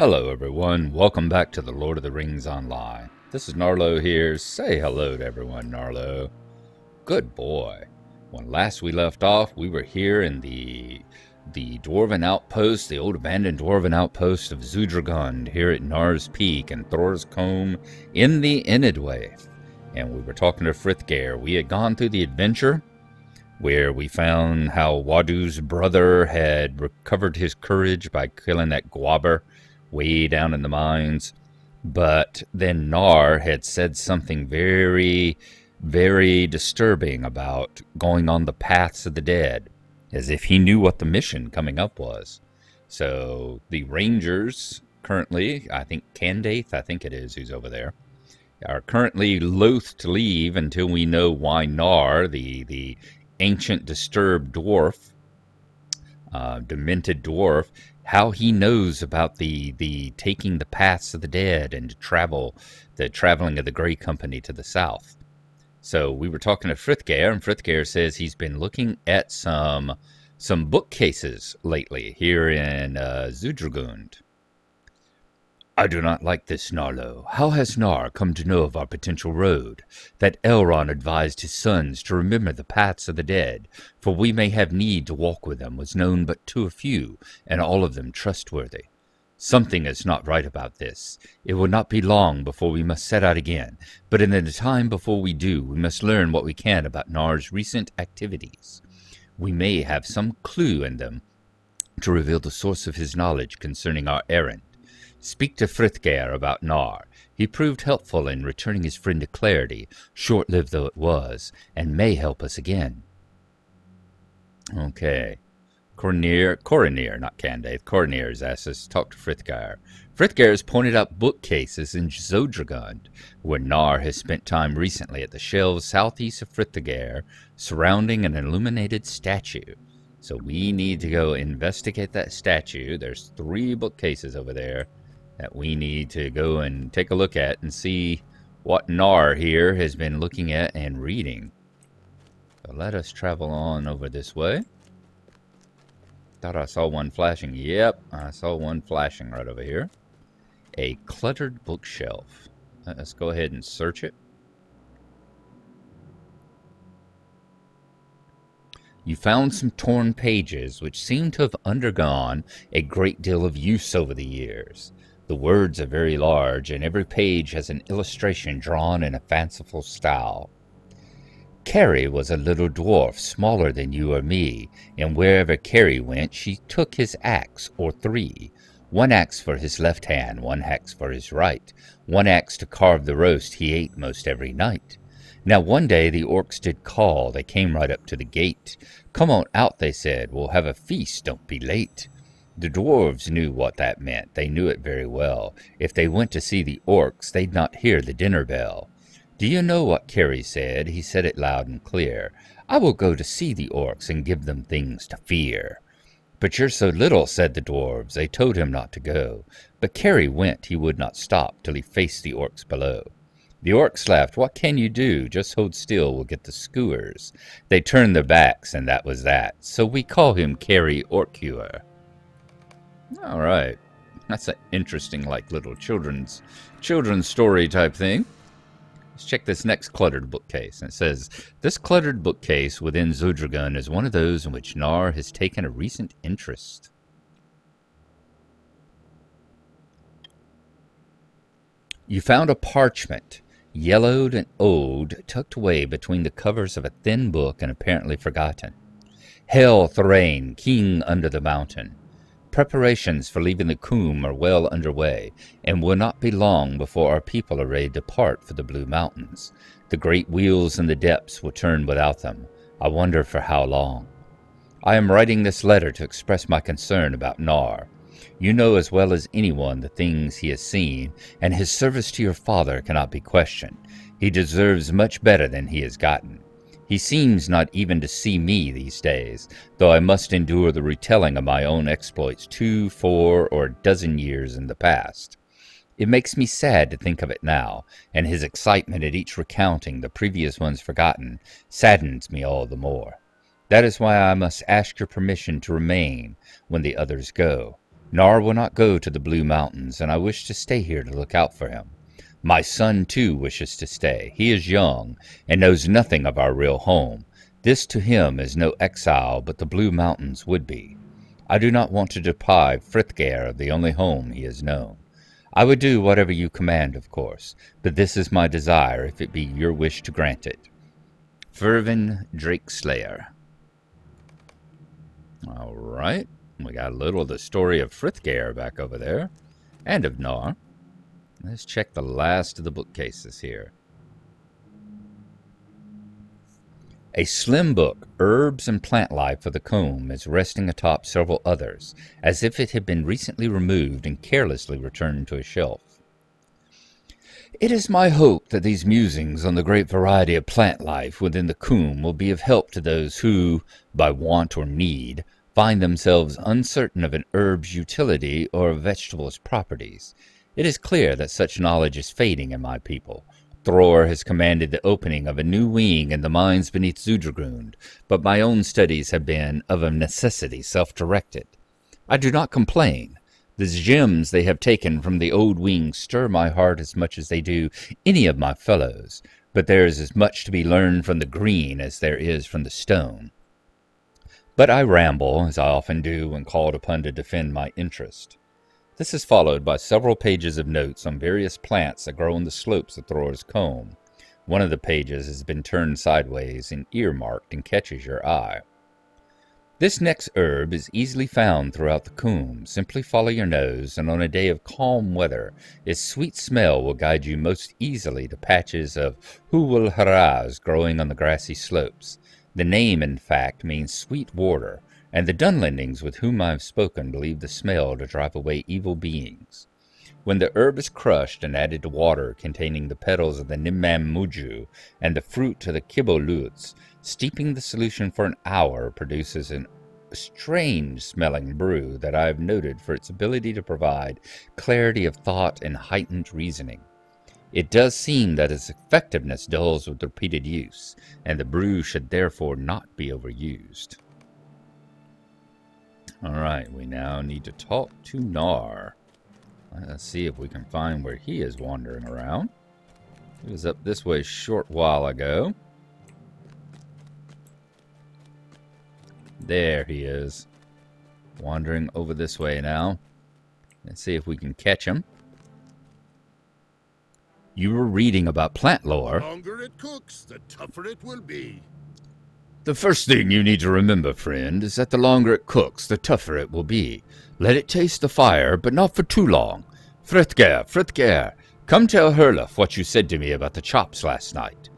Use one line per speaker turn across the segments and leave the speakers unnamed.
Hello everyone, welcome back to the Lord of the Rings Online. This is Gnarlo here. Say hello to everyone, Gnarlo. Good boy. When last we left off, we were here in the Dwarven Outpost, the old abandoned Dwarven Outpost of Zudragund, here at Nar's Peak and Thor's Combe in the Enidway. And we were talking to Frithgeir. We had gone through the adventure where we found how Wadu's brother had recovered his courage by killing that Gwabber way down in the mines. But then Gnar had said something very, very disturbing about going on the paths of the dead, as if he knew what the mission coming up was. So the Rangers currently, I think Candaith, I think it is, who's over there, are currently loath to leave until we know why Gnar, the ancient disturbed dwarf, demented dwarf, how he knows about the taking the paths of the dead and the traveling of the Grey Company to the south. So we were talking to Frithgeir, and Frithgeir says he's been looking at some bookcases lately here in Zudragund. I do not like this, Gnarlo. How has Gnar come to know of our potential road? That Elrond advised his sons to remember the paths of the dead, for we may have need to walk with them, was known but to a few, and all of them trustworthy. Something is not right about this. It will not be long before we must set out again, but in the time before we do, we must learn what we can about Gnar's recent activities. We may have some clue in them to reveal the source of his knowledge concerning our errand. Speak to Frithgeir about Gnar. He proved helpful in returning his friend to clarity, short-lived though it was, and may help us again. Okay. Coronir, not Candaith, Coronir has asked us to talk to Frithgeir. Frithgeir has pointed out bookcases in Zudragund, where Gnar has spent time recently at the shelves southeast of Frithgeir, surrounding an illuminated statue. So we need to go investigate that statue. There's 3 bookcases over there that we need to go and take a look at and see what Gnar here has been looking at and reading. So let us travel on over this way. Thought I saw one flashing. Yep, I saw one flashing right over here. A cluttered bookshelf. Let's go ahead and search it. You found some torn pages which seem to have undergone a great deal of use over the years. The words are very large, and every page has an illustration drawn in a fanciful style. Carrie was a little dwarf, smaller than you or me, and wherever Carrie went, she took his axe, or 3. 1 axe for his left hand, 1 axe for his right, 1 axe to carve the roast he ate most every night. Now one day the orcs did call. They came right up to the gate. Come on out, they said. We'll have a feast, don't be late. The dwarves knew what that meant. They knew it very well. If they went to see the orcs, they'd not hear the dinner bell. Do you know what Carrie said? He said it loud and clear. I will go to see the orcs and give them things to fear. But you're so little, said the dwarves. They told him not to go. But Carrie went. He would not stop till he faced the orcs below. The orcs laughed. What can you do? Just hold still, we'll get the skewers. They turned their backs, and that was that. So we call him Carrie Orcure. All right. That's an interesting, like, little children's story type thing. Let's check this next cluttered bookcase. And it says, this cluttered bookcase within Zudragund is one of those in which Gnar has taken a recent interest. You found a parchment, yellowed and old, tucked away between the covers of a thin book and apparently forgotten. Hail, Thrain, king under the mountain. Preparations for leaving the Combe are well underway, and will not be long before our people are ready to depart for the Blue Mountains. The great wheels in the depths will turn without them. I wonder for how long. I am writing this letter to express my concern about Gnar. You know as well as anyone the things he has seen, and his service to your father cannot be questioned. He deserves much better than he has gotten. He seems not even to see me these days, though I must endure the retelling of my own exploits 2, 4, or a dozen years in the past. It makes me sad to think of it now, and his excitement at each recounting, the previous ones forgotten, saddens me all the more. That is why I must ask your permission to remain when the others go. Nar will not go to the Blue Mountains, and I wish to stay here to look out for him. My son, too, wishes to stay. He is young, and knows nothing of our real home. This to him is no exile, but the Blue Mountains would be. I do not want to deprive Frithgair of the only home he has known. I would do whatever you command, of course, but this is my desire, if it be your wish to grant it. Fervin Drake Slayer. All right. We got a little of the story of Frithgair back over there, and of Nar. Let's check the last of the bookcases here. A slim book, Herbs and Plant Life of the Combe, is resting atop several others, as if it had been recently removed and carelessly returned to a shelf. It is my hope that these musings on the great variety of plant life within the combe will be of help to those who, by want or need, find themselves uncertain of an herb's utility or a vegetable's properties. It is clear that such knowledge is fading in my people. Thror has commanded the opening of a new wing in the mines beneath Zudragrund, but my own studies have been, of a necessity, self-directed. I do not complain. The gems they have taken from the old wing stir my heart as much as they do any of my fellows, but there is as much to be learned from the green as there is from the stone. But I ramble, as I often do when called upon to defend my interest. This is followed by several pages of notes on various plants that grow on the slopes of Thror's combe. One of the pages has been turned sideways and earmarked and catches your eye. This next herb is easily found throughout the combe. Simply follow your nose, and on a day of calm weather, its sweet smell will guide you most easily to patches of Huwal Haraz growing on the grassy slopes. The name, in fact, means sweet water, and the Dunlendings with whom I have spoken believe the smell to drive away evil beings. When the herb is crushed and added to water containing the petals of the Nimmam Muju and the fruit to the Kibolutz, steeping the solution for an hour produces a strange-smelling brew that I have noted for its ability to provide clarity of thought and heightened reasoning. It does seem that its effectiveness dulls with repeated use, and the brew should therefore not be overused. Alright, we now need to talk to Nar. Let's see if we can find where he is wandering around. He was up this way a short while ago. There he is. Wandering over this way now. Let's see if we can catch him. You were reading about plant lore.
The longer it cooks, the tougher it will be.
The first thing you need to remember, friend, is that the longer it cooks, the tougher it will be. Let it taste the fire, but not for too long. Frithgair, come tell Herluf what you said to me about the chops last night.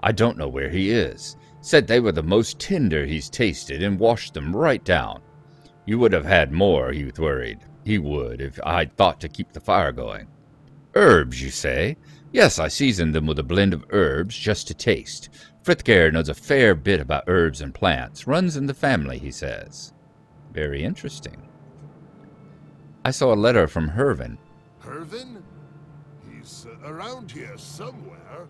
I don't know where he is. Said they were the most tender he's tasted and washed them right down. You would have had more, he worried. He would, if I'd thought to keep the fire going. Herbs, you say? Yes, I seasoned them with a blend of herbs just to taste. Frithgair knows a fair bit about herbs and plants. Runs in the family, he says. Very interesting. I saw a letter from Hervin.
Hervin? He's around here somewhere.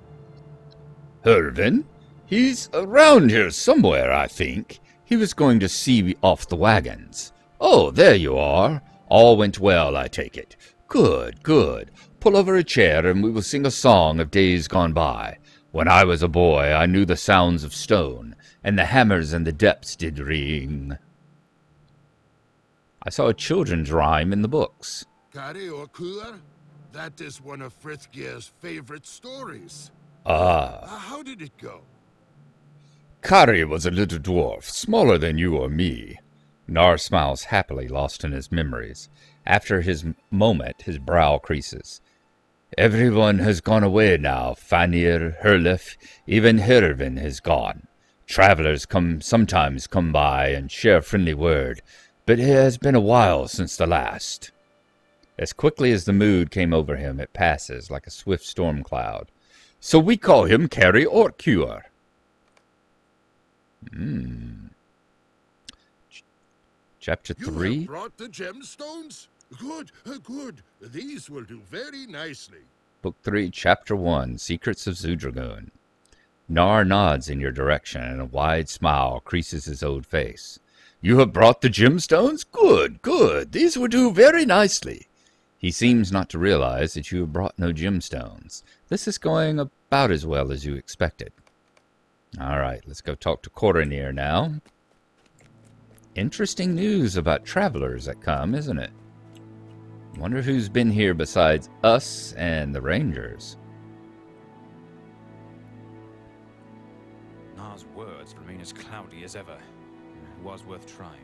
Hervin? He's around here somewhere, I think. He was going to see off the wagons. Oh, there you are. All went well, I take it. Good, good. Pull over a chair and we will sing a song of days gone by. When I was a boy, I knew the sounds of stone, and the hammers in the depths did ring. I saw a children's rhyme in the books.
Kari or Kuar? That is one of Frithgair's favorite stories. How did it go?
Kari was a little dwarf, smaller than you or me. Nar smiles happily, lost in his memories. After his moment, his brow creases. Everyone has gone away now. Fanir, Herluf, even Hervin has gone. Travelers sometimes come by and share a friendly word, but it has been a while since the last. As quickly as the mood came over him, it passes like a swift storm cloud. So we call him Kari Orkur. Chapter 3.
You have brought the gemstones? Good, good. These will do very nicely.
Book 3, Chapter 1, Secrets of Zudragon. Nar nods in your direction, and a wide smile creases his old face. You have brought the gemstones? Good, good. These will do very nicely. He seems not to realize that you have brought no gemstones. This is going about as well as you expected. All right, let's go talk to Coronir now. Interesting news about travelers that come, isn't it? Wonder who's been here besides us and the Rangers.
Gnar's words remain as cloudy as ever. It was worth trying.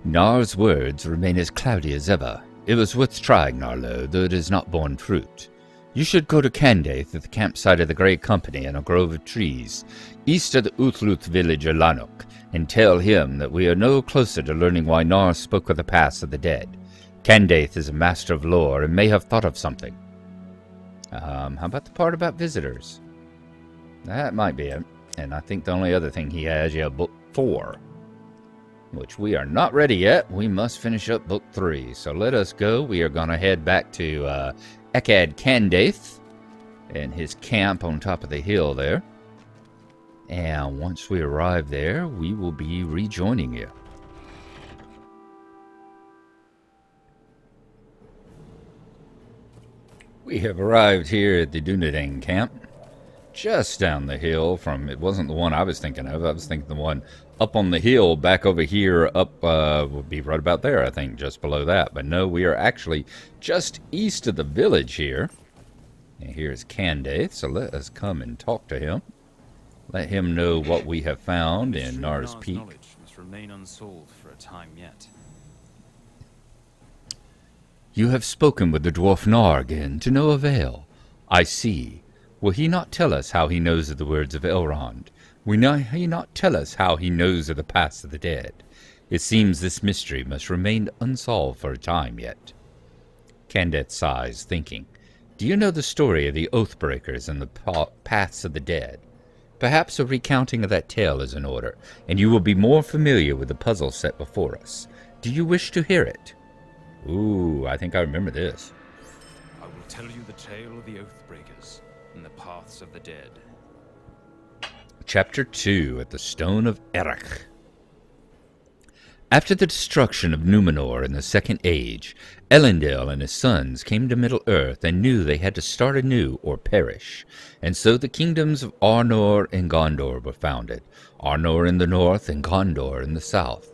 Gnar's words remain as cloudy as ever. It was worth trying, Gnarlo, though it has not borne fruit. You should go to Candaith at the campsite of the Grey Company in a grove of trees, east of the Uthluth village of Lanuk, and tell him that we are no closer to learning why Gnar spoke of the past of the dead. Candaith is a master of lore and may have thought of something. How about the part about visitors? That might be it. And I think the only other thing he has, yeah, book 4. Which we are not ready yet. We must finish up book 3. So let us go. We are going to head back to Erech Candaith and his camp on top of the hill there. And once we arrive there, we will be rejoining you. We have arrived here at the Dunedain camp. Just down the hill from, it wasn't the one I was thinking of. I was thinking the one up on the hill back over here, up would be right about there, I think, just below that. But no, we are actually just east of the village here. And here's Candaith, so let us come and talk to him. Let him know what we have found in Gnar's Peak.
Knowledge must remain unsolved for a time yet.
You have spoken with the dwarf Gnar again, to no avail. I see. Will he not tell us how he knows of the words of Elrond? Will he not tell us how he knows of the past of the dead? It seems this mystery must remain unsolved for a time yet. Candaith sighs, thinking. Do you know the story of the Oathbreakers and the paths of the dead? Perhaps a recounting of that tale is in order, and you will be more familiar with the puzzle set before us. Do you wish to hear it? Ooh, I think I remember this.
I will tell you the tale of the Oathbreakers and the paths of the dead.
Chapter 2 at the Stone of Erech. After the destruction of Numenor in the Second Age, Elendil and his sons came to Middle-earth and knew they had to start anew or perish, and so the kingdoms of Arnor and Gondor were founded, Arnor in the north and Gondor in the south.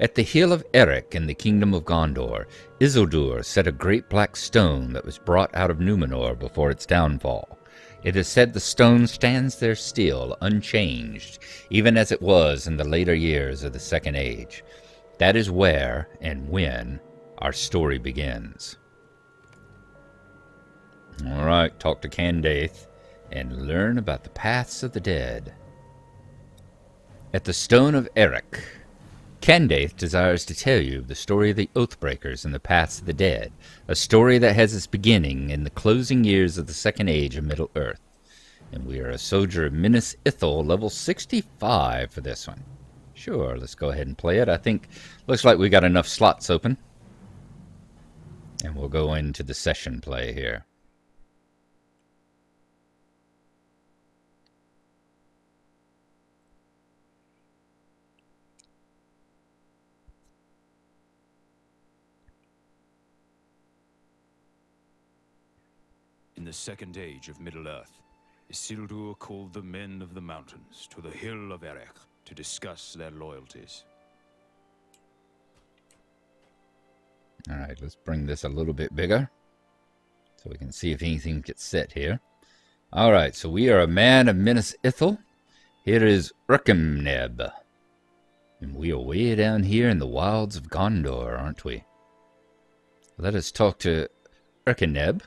At the hill of Erech in the kingdom of Gondor, Isildur set a great black stone that was brought out of Numenor before its downfall. It is said the stone stands there still, unchanged, even as it was in the later years of the Second Age. That is where, and when, our story begins. Alright, talk to Candaith and learn about the paths of the dead. At the Stone of Erech, Candaith desires to tell you the story of the Oathbreakers and the paths of the dead, a story that has its beginning in the closing years of the Second Age of Middle-earth. And we are a soldier of Minas Ithil, level 65 for this one. Sure, let's go ahead and play it. I think, looks like we got enough slots open. And we'll go into the session play here.
In the Second Age of Middle-earth, Isildur called the men of the mountains to the hill of Erech to discuss their loyalties.
Alright, let's bring this a little bit bigger so we can see if anything gets set here. Alright, so we are a man of Minas Ithil. Here is Erech, and we are way down here in the wilds of Gondor, aren't we? Let us talk to Erech.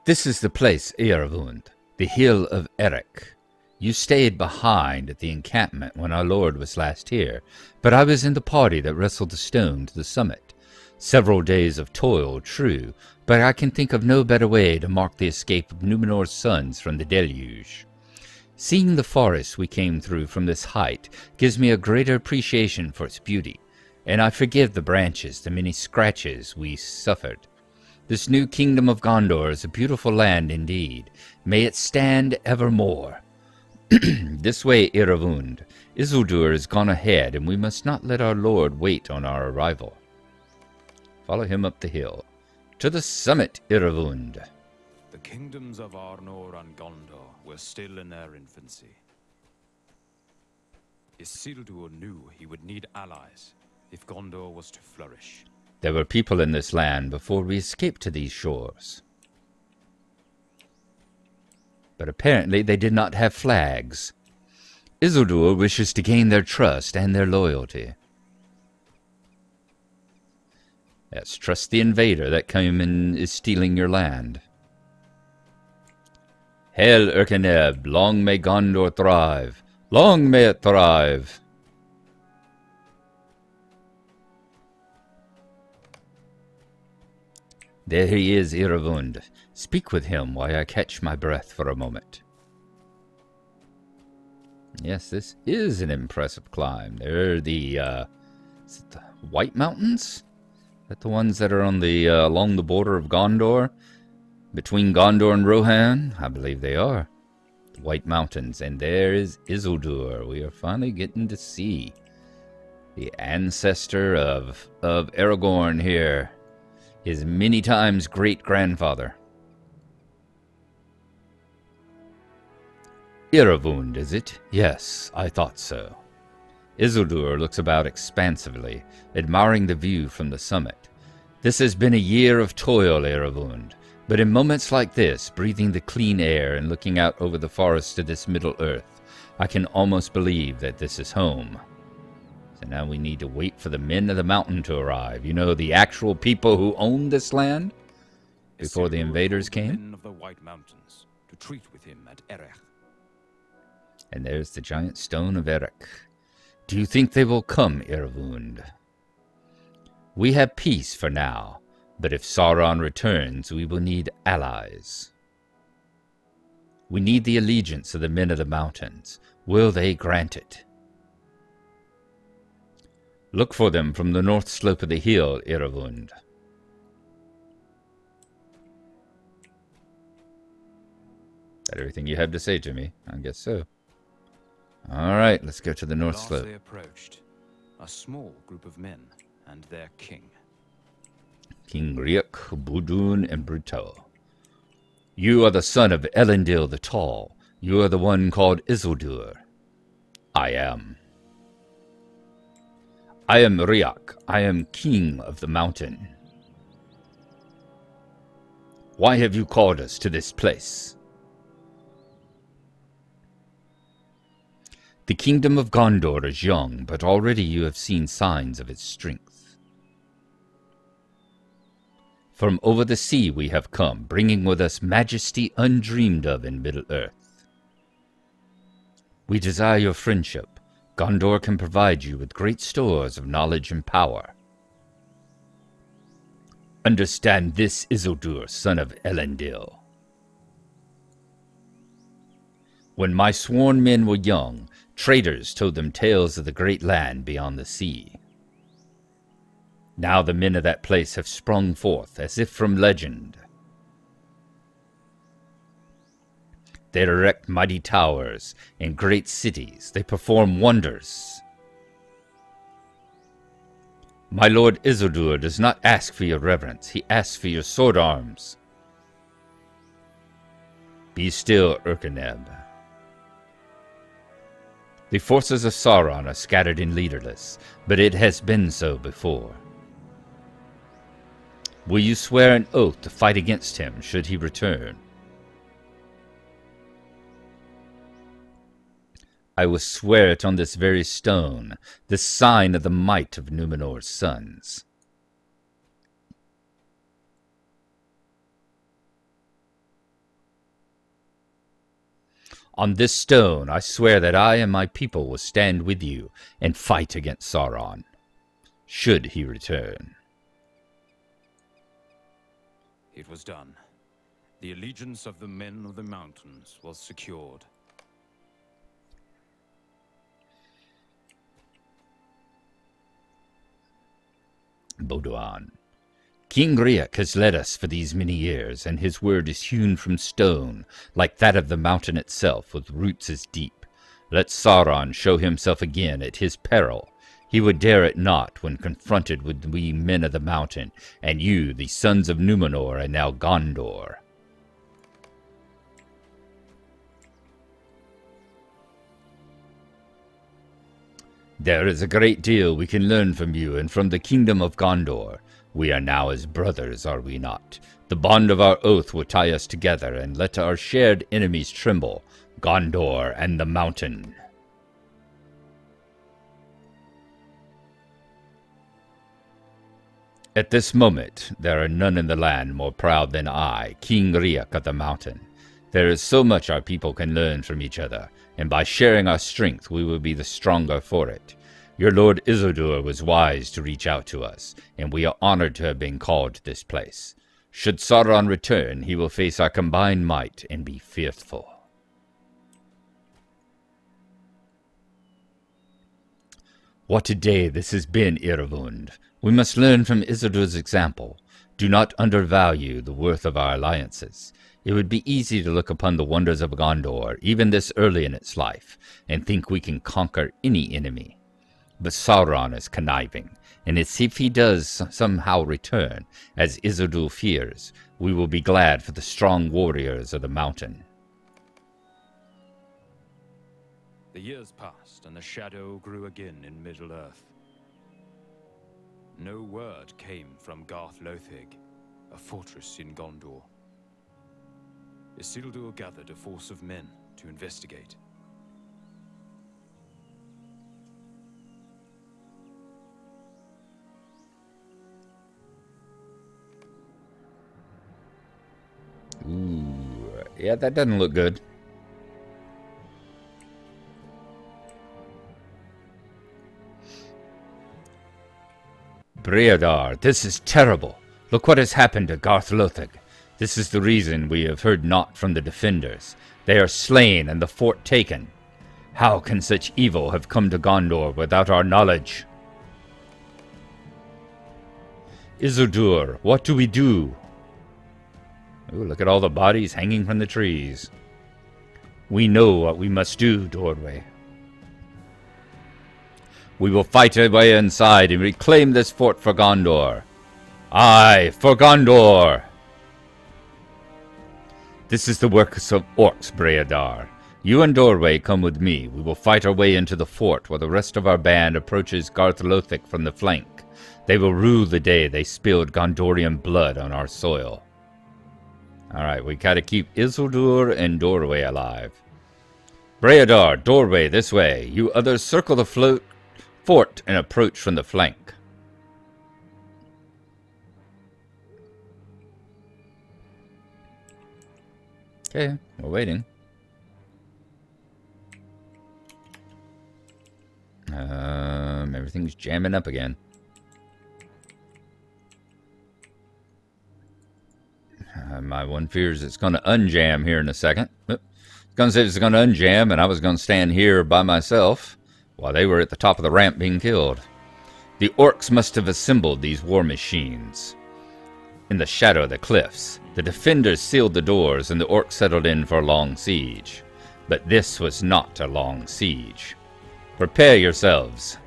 This is the place, Earvund, the hill of Erech. You stayed behind at the encampment when our lord was last here, but I was in the party that wrestled the stone to the summit. Several days of toil, true, but I can think of no better way to mark the escape of Numenor's sons from the deluge. Seeing the forest we came through from this height gives me a greater appreciation for its beauty, and I forgive the branches the many scratches we suffered. This new kingdom of Gondor is a beautiful land indeed. May it stand evermore. This way, Iravund. Isildur has gone ahead, and we must not let our lord wait on our arrival. Follow him up the hill. To the summit, Iravund.
The kingdoms of Arnor and Gondor were still in their infancy. Isildur knew he would need allies if Gondor was to flourish.
There were people in this land before we escaped to these shores. But apparently they did not have flags. Isildur wishes to gain their trust and their loyalty. Yes, trust the invader that came and is stealing your land. Hail, Erkeneb, long may Gondor thrive. Long may it thrive. There he is, Iravund. Speak with him while I catch my breath for a moment. Yes, this is an impressive climb. They're the, is it the White Mountains? Is that the ones that are on the, along the border of Gondor? Between Gondor and Rohan? I believe they are. The White Mountains. And there is Isildur. We are finally getting to see the ancestor of Aragorn here. His many times great-grandfather. Iravund, is it? Yes, I thought so. Isildur looks about expansively, admiring the view from the summit. This has been a year of toil, Iravund, but in moments like this, breathing the clean air and looking out over the forest of this Middle-earth, I can almost believe that this is home. So now we need to wait for the men of the mountain to arrive. You know, the actual people who owned this land before the invaders came.
Men of the White Mountains to treat with him at Erech.
And there's the giant stone of Erech. Do you think they will come, Iravund? We have peace for now, but if Sauron returns, we will need allies. We need the allegiance of the men of the mountains. Will they grant it? Look for them from the north slope of the hill, Iravund. Is that everything you have to say to me? I guess so. Alright, let's go to the north slope.
As they approached, a small group of men and their king.
King Riek, Budun, and Brutal. You are the son of Elendil the Tall. You are the one called Isildur. I am. I am Riek. I am king of the mountain. Why have you called us to this place? The kingdom of Gondor is young, but already you have seen signs of its strength. From over the sea we have come, bringing with us majesty undreamed of in Middle-earth. We desire your friendship. Gondor can provide you with great stores of knowledge and power. Understand this, Isildur, son of Elendil. When my sworn men were young, traders told them tales of the great land beyond the sea. Now the men of that place have sprung forth, as if from legend. They erect mighty towers and great cities. They perform wonders. My lord Isildur does not ask for your reverence. He asks for your sword arms. Be still, Erkeneb. The forces of Sauron are scattered and leaderless, but it has been so before. Will you swear an oath to fight against him should he return? I will swear it on this very stone, the sign of the might of Numenor's sons. On this stone I swear that I and my people will stand with you and fight against Sauron, should he return.
It was done. The allegiance of the men of the mountains was secured.
Bodoan. King Erech has led us for these many years, and his word is hewn from stone, like that of the mountain itself, with roots as deep. Let Sauron show himself again at his peril. He would dare it not when confronted with we men of the mountain, and you, the sons of Numenor, and now Gondor. There is a great deal we can learn from you and from the kingdom of Gondor. We are now as brothers, are we not? The bond of our oath will tie us together, and let our shared enemies tremble, Gondor and the mountain. At this moment, there are none in the land more proud than I, King Erech of the mountain. There is so much our people can learn from each other, and by sharing our strength we will be the stronger for it. Your Lord Isildur was wise to reach out to us, and we are honored to have been called to this place. Should Sauron return, he will face our combined might and be fearful. What a day this has been, Iravund. We must learn from Isildur's example. Do not undervalue the worth of our alliances. It would be easy to look upon the wonders of Gondor, even this early in its life, and think we can conquer any enemy. But Sauron is conniving, and if he does somehow return, as Isildur fears, we will be glad for the strong warriors of the mountain.
The years passed, and the shadow grew again in Middle-earth. No word came from Garth Lothig, a fortress in Gondor. Isildur gathered a force of men to investigate.
Ooh, yeah, that doesn't look good. Breadar, this is terrible. Look what has happened to Garth Lothig. This is the reason we have heard naught from the defenders. They are slain and the fort taken. How can such evil have come to Gondor without our knowledge? Isildur, what do we do? Ooh, look at all the bodies hanging from the trees. We know what we must do, Doorway. We will fight our way inside and reclaim this fort for Gondor. Aye, for Gondor! This is the work of orcs, Breadar. You and Doorway come with me. We will fight our way into the fort while the rest of our band approaches Garth Lothig from the flank. They will rue the day they spilled Gondorian blood on our soil. Alright, we gotta keep Isildur and Doorway alive. Breadar, Doorway, this way. You others circle the fort and approach from the flank. Okay, we're waiting. Everything's jamming up again. My one fear is it's going to unjam here in a second. It's going to say it's going to unjam, and I was going to stand here by myself while they were at the top of the ramp being killed. The orcs must have assembled these war machines in the shadow of the cliffs. The defenders sealed the doors, and the orcs settled in for a long siege. But this was not a long siege. Prepare yourselves.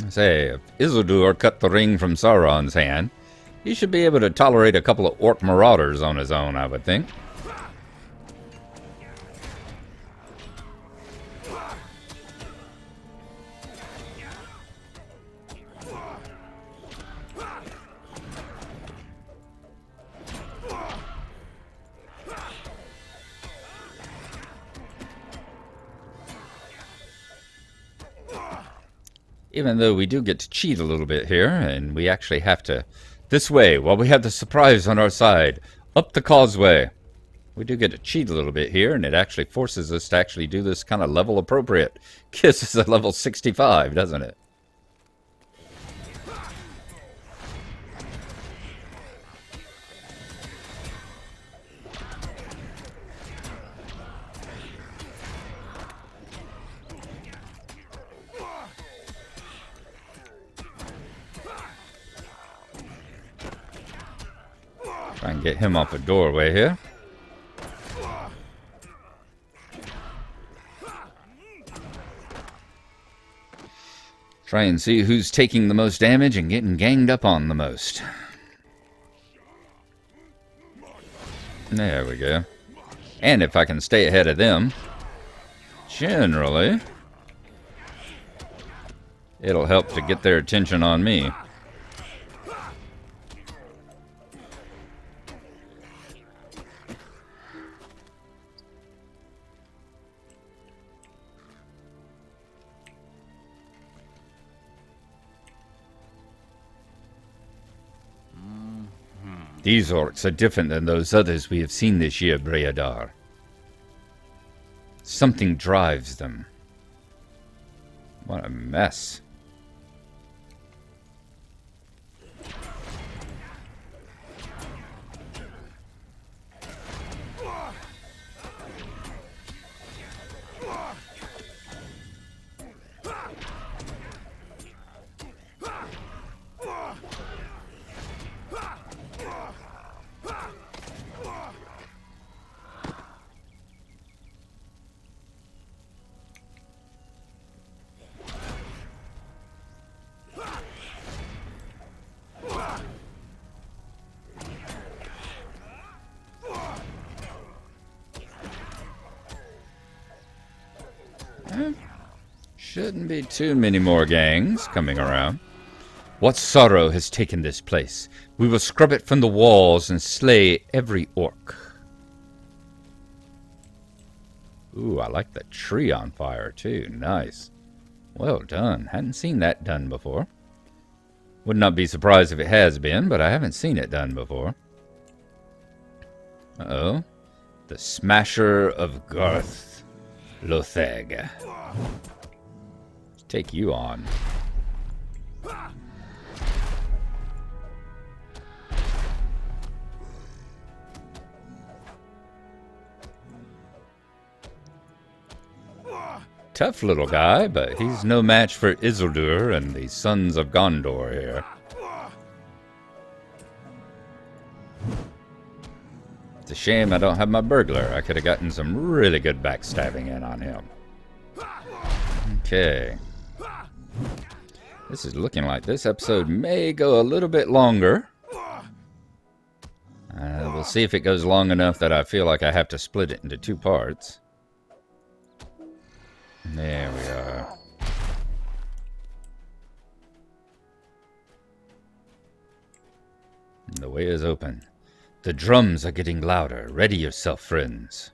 Say, if Isildur cut the ring from Sauron's hand, he should be able to tolerate a couple of orc marauders on his own, I would think. Even though we do get to cheat a little bit here, and we actually have to... This way, while we have the surprise on our side. Up the causeway. We do get to cheat a little bit here, and it actually forces us to actually do this kind of level appropriate. Kiss is at level 65, doesn't it? Try and get him off a doorway here. Try and see who's taking the most damage and getting ganged up on the most. There we go. And if I can stay ahead of them, generally, it'll help to get their attention on me. These orcs are different than those others we have seen this year, Breadar. Something drives them. What a mess. Shouldn't be too many more gangs coming around. What sorrow has taken this place? We will scrub it from the walls and slay every orc. Ooh, I like the tree on fire too. Nice. Well done. Hadn't seen that done before. Would not be surprised if it has been, but I haven't seen it done before. Uh-oh. The Smasher of Garth Lothag. Take you on. Tough little guy, but he's no match for Isildur and the Sons of Gondor here. It's a shame I don't have my burglar. I could have gotten some really good backstabbing in on him. Okay. This is looking like this episode may go a little bit longer. We'll see if it goes long enough that I feel like I have to split it into two parts. There we are. The way is open. The drums are getting louder. Ready yourself, friends.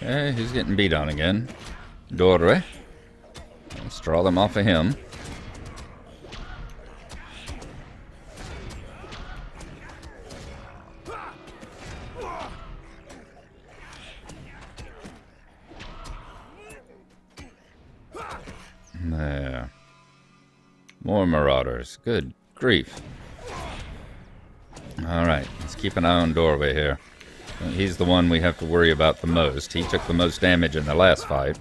Okay, he's getting beat on again. Dorre. Let's draw them off of him. There. More marauders. Good grief. Alright, let's keep an eye on Doorway here. He's the one we have to worry about the most. He took the most damage in the last fight.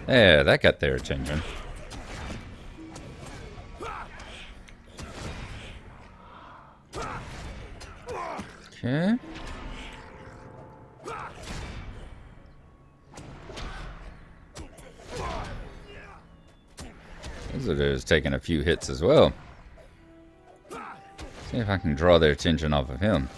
Yeah, that got their attention. Okay. Isildur taking a few hits as well. See if I can draw their attention off of him.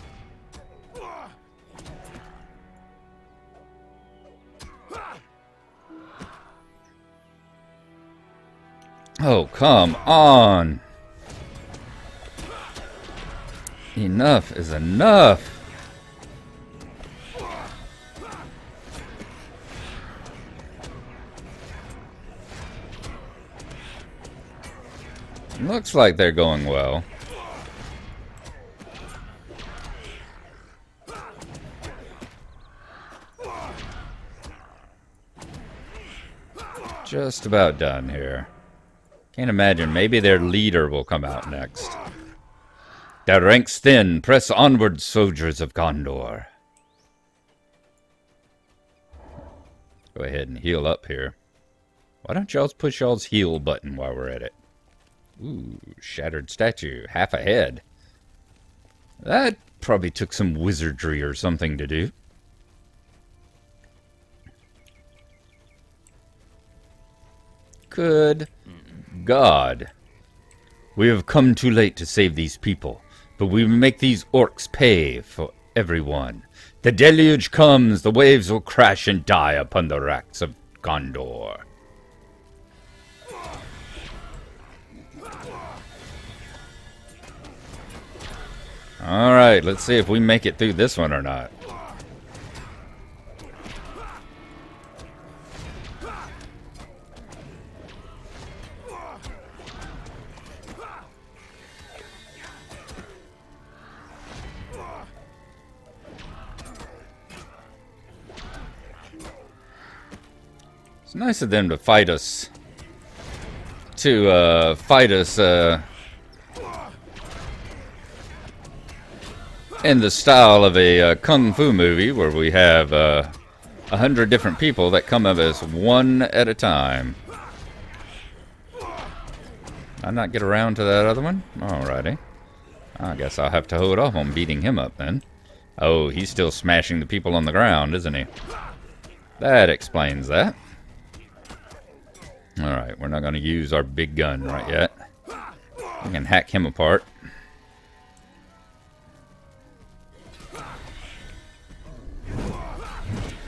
Oh, come on. Enough is enough. Looks like they're going well. Just about done here. Can't imagine. Maybe their leader will come out next. The ranks thin. Press onward, soldiers of Gondor. Go ahead and heal up here. Why don't y'all push y'all's heal button while we're at it? Ooh, shattered statue. Half a head. That probably took some wizardry or something to do. Good God. We have come too late to save these people, but we will make these orcs pay for everyone. The deluge comes, the waves will crash and die upon the wrecks of Gondor. Alright, let's see if we make it through this one or not. It's nice of them to fight us. In the style of a kung fu movie where we have 100 different people that come of us one at a time. I'll not get around to that other one? Alrighty. I guess I'll have to hold off on beating him up then. Oh, he's still smashing the people on the ground, isn't he? That explains that. Alright, we're not going to use our big gun right yet. We can hack him apart.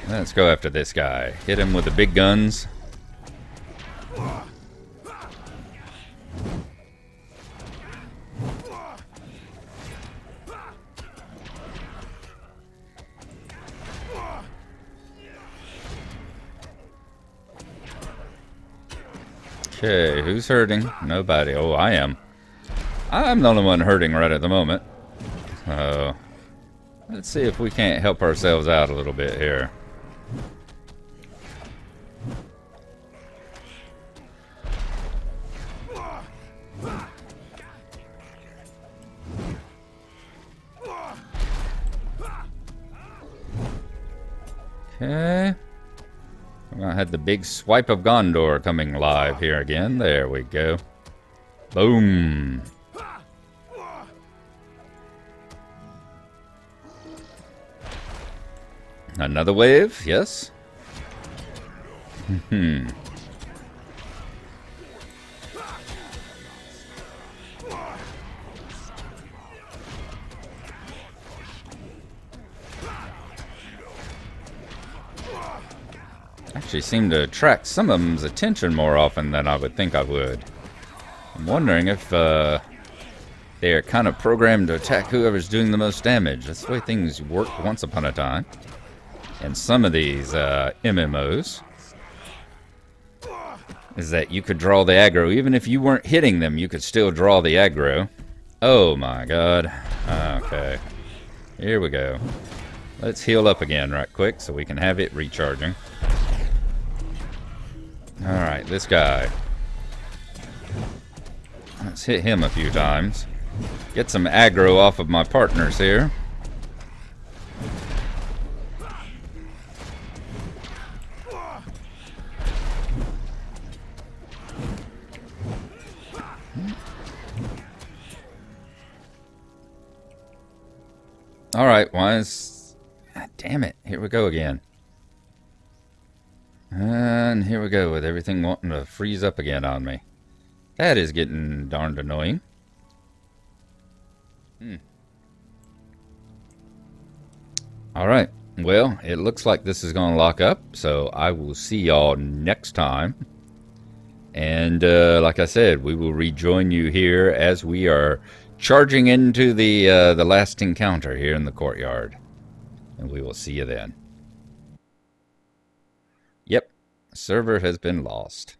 Let's go after this guy. Hit him with the big guns. Okay, who's hurting? Nobody. Oh, I am. I'm the only one hurting right at the moment. So, let's see if we can't help ourselves out a little bit here. Okay. I had the big swipe of Gondor coming live here again. There we go. Boom. Another wave, yes. Actually seem to attract some of them's attention more often than I would think I would. I'm wondering if they're kind of programmed to attack whoever's doing the most damage. That's the way things worked once upon a time. And some of these MMOs is that you could draw the aggro. Even if you weren't hitting them, you could still draw the aggro. Oh my god. Okay. Here we go. Let's heal up again right quick so we can have it recharging. Alright, this guy. Let's hit him a few times. Get some aggro off of my partners here. Alright, why is... God damn it. Here we go again. And here we go with everything wanting to freeze up again on me. That is getting darned annoying. Alright, well, it looks like this is going to lock up, so I will see y'all next time. And like I said, we will rejoin you here as we are charging into the last encounter here in the courtyard. And we will see you then. Yep, server has been lost.